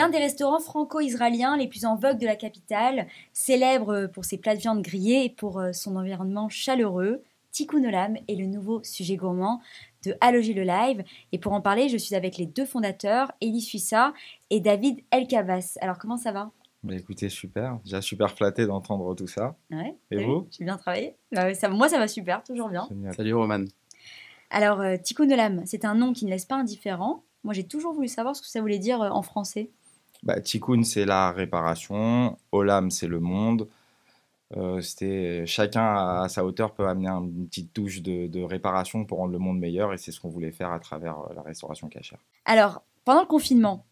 l'un des restaurants franco-israéliens les plus en vogue de la capitale, célèbre pour ses plats de viande grillés et pour son environnement chaleureux. Tikkun Olam est le nouveau sujet gourmand de Alloger le Live. Et pour en parler, je suis avec les deux fondateurs, Elie Suissa et David Elkabas. Alors, comment ça va? Bah écoutez, super. Déjà super flatté d'entendre tout ça. Ouais, Et vous? j'ai bien travaillé. Moi, ça va super, toujours bien. Génial. Salut Roman. Alors, Tikkun Olam, c'est un nom qui ne laisse pas indifférent. Moi, j'ai toujours voulu savoir ce que ça voulait dire en français. Bah, Tikkun, c'est la réparation. Olam, c'est le monde. Chacun à sa hauteur peut amener une petite touche de réparation pour rendre le monde meilleur. Et c'est ce qu'on voulait faire à travers la restauration cachère. Alors, pendant le confinement,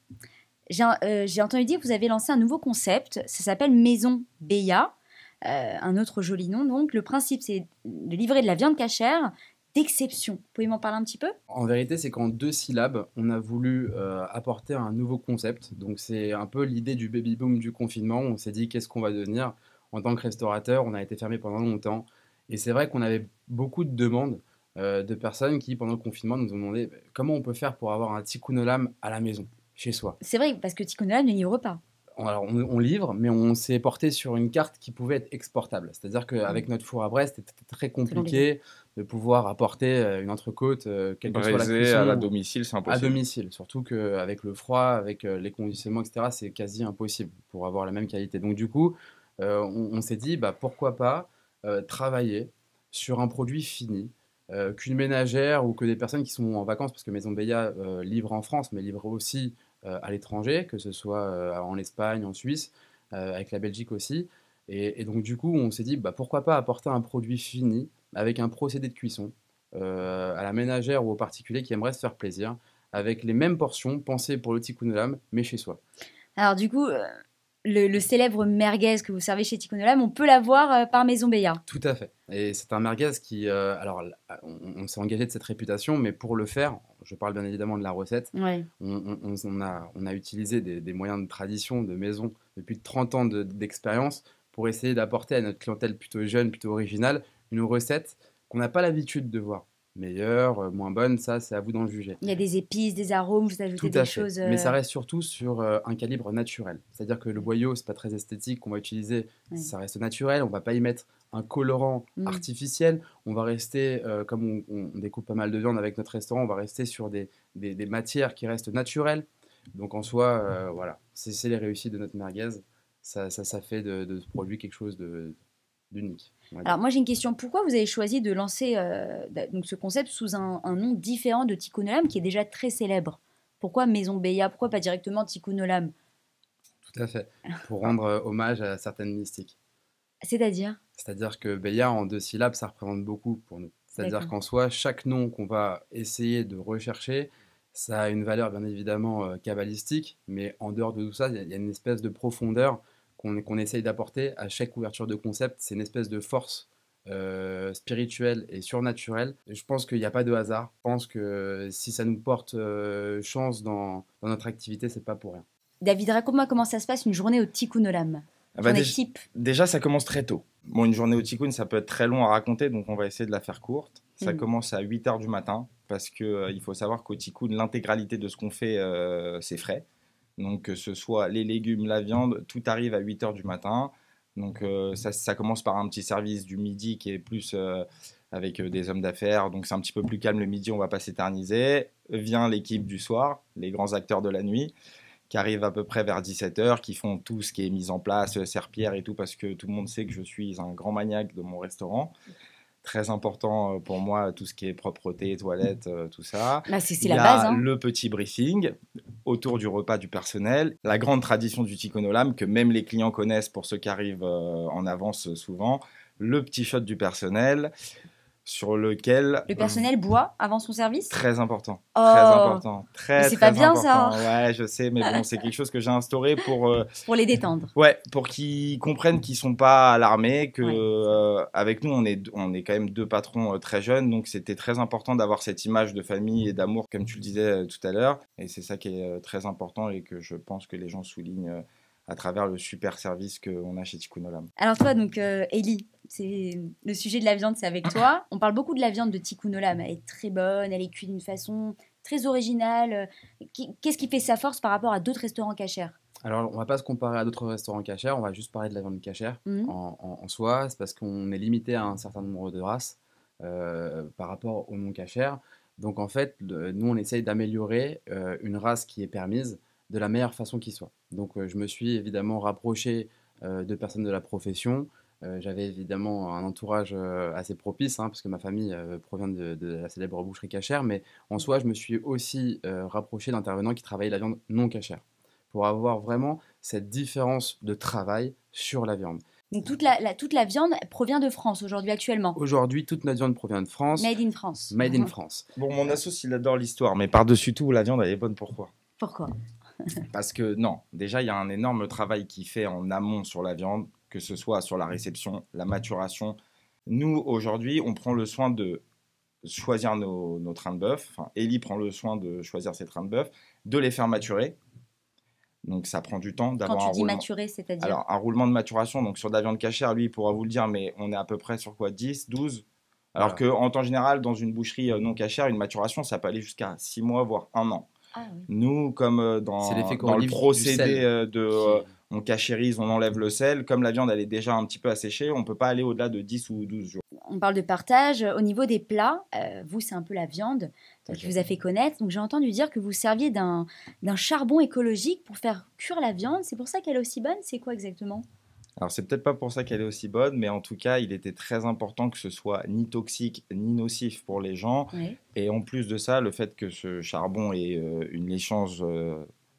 j'ai entendu dire que vous avez lancé un nouveau concept. Ça s'appelle Maison Beya. Un autre joli nom, donc. Le principe, c'est de livrer de la viande cachère d'exception. Vous pouvez m'en parler un petit peu? En vérité, c'est qu'en 2 syllabes, on a voulu apporter un nouveau concept. Donc c'est un peu l'idée du baby-boom du confinement. On s'est dit qu'est-ce qu'on va devenir en tant que restaurateur. On a été fermé pendant longtemps. Et c'est vrai qu'on avait beaucoup de demandes de personnes qui, pendant le confinement, nous ont demandé comment on peut faire pour avoir un tikkun olam à la maison, chez soi. C'est vrai, parce que Tikkun Olam ne livre pas. Alors, on livre, mais on s'est porté sur une carte qui pouvait être exportable. C'est-à-dire qu'avec notre four à Brest, c'était très compliqué de pouvoir apporter une entrecôte, quelle que soit la Braisé cuisson, à la domicile, c'est à impossible. domicile. Surtout qu'avec le froid, avec les conditionnements, etc., c'est quasi impossible pour avoir la même qualité. Donc du coup, on s'est dit, pourquoi pas travailler sur un produit fini, qu'une ménagère ou que des personnes qui sont en vacances, parce que Maison Beya livre en France, mais livre aussi à l'étranger, que ce soit en Espagne, en Suisse, avec la Belgique aussi. Et donc du coup, on s'est dit, pourquoi pas apporter un produit fini avec un procédé de cuisson à la ménagère ou au particulier qui aimerait se faire plaisir, avec les mêmes portions pensées pour le tikkun olam, mais chez soi. Alors du coup, le célèbre merguez que vous servez chez Tikkun Olam, on peut l'avoir par Maison Beya. Tout à fait. Et c'est un merguez qui, on s'est engagé de cette réputation, mais pour le faire, je parle bien évidemment de la recette, Ouais. on a utilisé des moyens de tradition, de maison, depuis 30 ans d'expérience, pour essayer d'apporter à notre clientèle plutôt jeune, plutôt originale, une recette qu'on n'a pas l'habitude de voir. Meilleure, moins bonne, ça c'est à vous d'en juger. Il y a des épices, des arômes, vous ajoutez Tout à des fait. choses. Mais ça reste surtout sur un calibre naturel. C'est-à-dire que le boyau, c'est pas très esthétique qu'on va utiliser, Ouais. ça reste naturel. On va pas y mettre un colorant artificiel. On va rester, comme on découpe pas mal de viande avec notre restaurant, on va rester sur des matières qui restent naturelles. Donc en soi, voilà, c'est les réussites de notre merguez. Ça fait de ce produit quelque chose d'unique. Alors moi j'ai une question. Pourquoi vous avez choisi de lancer donc ce concept sous un nom différent de Tikkun Olam qui est déjà très célèbre? Pourquoi Maison Beya? Pourquoi pas directement Tikkun Olam? Tout à fait. Pour rendre hommage à certaines mystiques. C'est-à-dire? C'est-à-dire que Beya, en 2 syllabes, ça représente beaucoup pour nous. C'est-à-dire D'accord. qu'en soi, chaque nom qu'on va essayer de rechercher, ça a une valeur bien évidemment kabbalistique, mais en dehors de tout ça, il y a une espèce de profondeur qu'on essaye d'apporter à chaque ouverture de concept. C'est une espèce de force spirituelle et surnaturelle. Et je pense qu'il n'y a pas de hasard. Je pense que si ça nous porte chance dans notre activité, c'est pas pour rien. David, raconte-moi comment ça se passe une journée au Tikkun Olam. Ah bah, Journée type. déjà, ça commence très tôt. Bon, une journée au Tikkun, ça peut être très long à raconter, donc on va essayer de la faire courte. Ça commence à 8h du matin, parce qu'il faut savoir qu'au Tikkun, l'intégralité de ce qu'on fait, c'est frais. Donc que ce soit les légumes, la viande, tout arrive à 8h du matin. Donc ça commence par un petit service du midi qui est plus avec des hommes d'affaires. Donc c'est un petit peu plus calme le midi, on ne va pas s'éterniser. Vient l'équipe du soir, les grands acteurs de la nuit, qui arrivent à peu près vers 17h, qui font tout ce qui est mis en place, serpillère et tout, parce que tout le monde sait que je suis un grand maniaque de mon restaurant. Très important pour moi, tout ce qui est propreté, toilettes, tout ça. Là, c'est Il la y base. a Hein. le petit briefing autour du repas du personnel. La grande tradition du Tikkun Olam, que même les clients connaissent pour ceux qui arrivent en avance souvent. Le petit shot du personnel, sur lequel... Le personnel boit avant son service? Très important. Oh. Très important. Mais c'est pas bien important. ça. Ouais, je sais, mais bon, c'est quelque chose que j'ai instauré pour les détendre. Ouais, pour qu'ils comprennent qu'ils sont pas alarmés, que avec nous on est quand même deux patrons très jeunes, donc c'était très important d'avoir cette image de famille et d'amour, comme tu le disais tout à l'heure, et c'est ça qui est très important et que je pense que les gens soulignent à travers le super service qu'on a chez Tikkun Olam. Alors toi, donc Elie, c'est le sujet de la viande, c'est avec toi. On parle beaucoup de la viande de Tikkun Olam. Elle est très bonne, elle est cuite d'une façon très originale. Qu'est-ce qui fait sa force par rapport à d'autres restaurants cachers? Alors, on va pas se comparer à d'autres restaurants cachers, on va juste parler de la viande cachère Mhm. en soi. C'est parce qu'on est limité à un certain nombre de races par rapport aux non cachères. Donc, en fait, nous, on essaye d'améliorer une race qui est permise de la meilleure façon qui soit. Donc, je me suis évidemment rapproché de personnes de la profession. J'avais évidemment un entourage assez propice, hein, parce que ma famille provient de la célèbre boucherie cachère, mais en soi, je me suis aussi rapproché d'intervenants qui travaillaient la viande non cachère pour avoir vraiment cette différence de travail sur la viande. Donc toute la viande provient de France aujourd'hui actuellement. Aujourd'hui, toute notre viande provient de France, Made in France. made in France. Bon, mon assoce, il adore l'histoire, mais par-dessus tout, la viande, elle est bonne. Pourquoi? Pourquoi? Parce que non, déjà, il y a un énorme travail qui fait en amont sur la viande, que ce soit sur la réception, la maturation. Nous, aujourd'hui, on prend le soin de choisir nos trains de bœuf. Enfin, Ellie prend le soin de choisir ses trains de bœuf, de les faire maturer. Donc, ça prend du temps Quand d'avoir tu un dis roulement. maturer, c'est-à-dire? Alors, un roulement de maturation, donc sur de la viande cachère, lui, il pourra vous le dire, mais on est à peu près sur quoi? 10, 12? Alors Voilà. qu'en temps général, dans une boucherie non cachère, une maturation, ça peut aller jusqu'à 6 mois, voire 1 an. Ah oui. Nous, comme C'est l'effet dans le corrosif du procédé sel qui- on cachérise, on enlève le sel, comme la viande elle est déjà un petit peu asséchée, on ne peut pas aller au-delà de 10 ou 12 jours. On parle de partage. Au niveau des plats, vous, c'est un peu la viande qui vous a fait connaître. Donc j'ai entendu dire que vous serviez d'un charbon écologique pour faire cuire la viande. C'est pour ça qu'elle est aussi bonne? C'est quoi exactement? Alors c'est peut-être pas pour ça qu'elle est aussi bonne, mais en tout cas, il était très important que ce soit ni toxique ni nocif pour les gens. Oui. Et en plus de ça, le fait que ce charbon ait une échange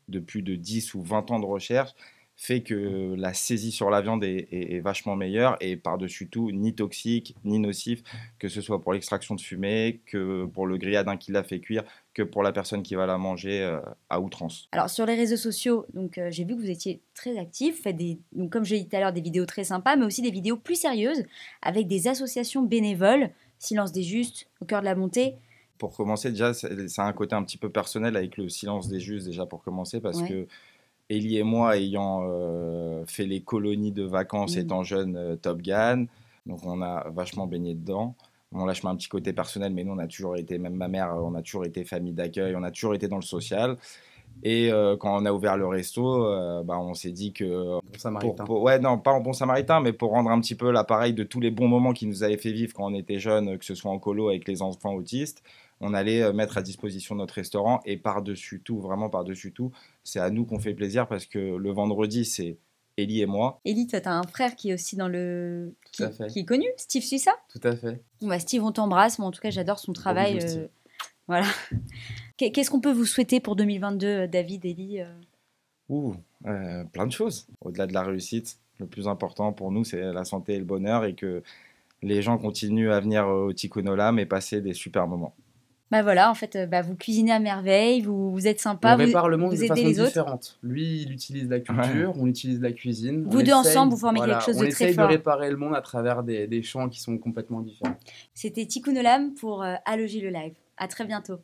de plus de 10 ou 20 ans de recherche fait que la saisie sur la viande est vachement meilleure et par-dessus tout, ni toxique, ni nocif, que ce soit pour l'extraction de fumée, que pour le grilladin qui l'a fait cuire, que pour la personne qui va la manger à outrance. Alors sur les réseaux sociaux, donc j'ai vu que vous étiez très actifs, faites donc comme j'ai dit tout à l'heure, des vidéos très sympas, mais aussi des vidéos plus sérieuses avec des associations bénévoles, Silence des Justes, Au cœur de la montée. Pour commencer, déjà, ça a un côté un petit peu personnel avec le silence des justes, déjà pour commencer, parce Ouais. que Ellie et moi, ayant fait les colonies de vacances étant jeunes Top Gun, donc on a vachement baigné dedans. Bon, là, je mets un petit côté personnel, mais nous, on a toujours été, même ma mère, on a toujours été famille d'accueil, on a toujours été dans le social. Et quand on a ouvert le resto, on s'est dit que Bon samaritain. ouais, non, pas en bon samaritain, mais pour rendre un petit peu l'appareil de tous les bons moments qui nous avaient fait vivre quand on était jeunes, que ce soit en colo avec les enfants autistes, on allait mettre à disposition notre restaurant. Et par-dessus tout, vraiment par-dessus tout, c'est à nous qu'on fait plaisir parce que le vendredi, c'est Ellie et moi. Ellie, toi, t'as un frère qui est aussi dans le... Tout à fait. qui est connu, Steve Suissa. Tout à fait. Bon, bah, Steve, on t'embrasse, mais en tout cas, j'adore son travail. bisous, Steve. Voilà. Qu'est-ce qu'on peut vous souhaiter pour 2022, David, Ellie? Plein de choses. Au-delà de la réussite, le plus important pour nous, c'est la santé et le bonheur et que les gens continuent à venir au Tikkun Olam et passer des super moments. Bah voilà, en fait, vous cuisinez à merveille, vous êtes sympa, On répare le monde vous de aidez façon les autres. différente. Lui, il utilise la culture, on utilise la cuisine. Vous On deux essaye- ensemble, vous formez voilà, quelque chose de on très essaye fort. de réparer le monde à travers des champs qui sont complètement différents. C'était Tikkun Olam pour Alloger le live. À très bientôt.